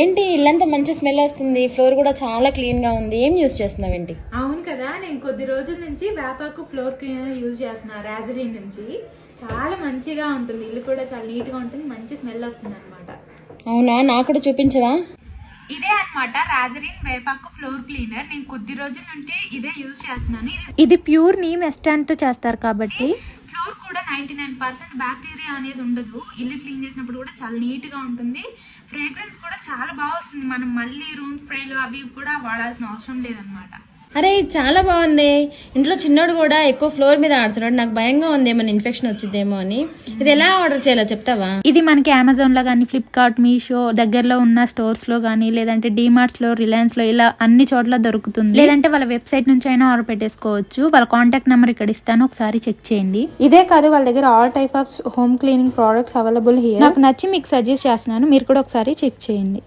ఏంటి ఇల్లంతా మంచి స్మెల్ వస్తుంది, ఫ్లోర్ కూడా చాలా క్లీన్ గా ఉంది. ఏం యూజ్ చేస్తున్నావు ఏంటి? అవును కదా, నేను కొద్ది రోజుల నుంచి వేపాకు ఫ్లోర్ క్లీనర్ యూజ్ చేస్తున్నా రాజరీన్ నుంచి. చాలా మంచిగా ఉంటుంది, ఇల్లు కూడా చాలా నీట్ గా ఉంటుంది, మంచి స్మెల్ వస్తుంది అనమాట. అవునా, నాకు కూడా చూపించవా? ఇదే అన్నమాట రాజరీన్ వేపాకు ఫ్లోర్ క్లీనర్. నేను కొద్ది రోజుల నుండి ఇదే యూజ్ చేస్తున్నాను. ఇది ప్యూర్ నీమ్ ఎస్టాండ్ తో చేస్తారు కాబట్టి ఫ్లోర్ కూడా 99% బ్యాక్టీరియా అనేది ఉండదు. ఇల్లు క్లీన్ చేసినప్పుడు కూడా చాలా నీట్ గా ఉంటుంది. ఫ్రేగ్రెన్స్ కూడా చాలా బాగా వస్తుంది. మనం మళ్ళీ రూమ్ స్ప్రేలు అవి కూడా వాడాల్సిన అవసరం లేదనమాట. అరే ఇది చాలా బాగుంది. ఇంట్లో చిన్నోడు కూడా ఎక్కువ ఫ్లోర్ మీద ఆడుతున్నాడు, నాకు భయంగా ఉంది ఏమైనా ఇన్ఫెక్షన్ వచ్చిందేమో అని. ఇది ఎలా ఆర్డర్ చేయాలో చెప్తావా? ఇది మనకి అమెజాన్ లో కానీ, ఫ్లిప్కార్ట్, మీషో దగ్గరలో ఉన్న స్టోర్స్ లో కానీ, లేదంటే డిమార్ట్స్ లో, రిలయన్స్ లో, ఇలా అన్ని చోట్ల దొరుకుతుంది. లేదంటే వాళ్ళ వెబ్సైట్ నుంచి అయినా ఆర్డర్ పెట్టేసుకోవచ్చు. వాళ్ళ కాంటాక్ట్ నెంబర్ ఇక్కడ ఇస్తాను, ఒకసారి చెక్ చేయండి. ఇదే కాదు, వాళ్ళ దగ్గర all type of home cleaning products available here. నాకు నచ్చి మీకు సజెస్ట్ చేస్తున్నాను, మీరు కూడా ఒకసారి చెక్ చేయండి.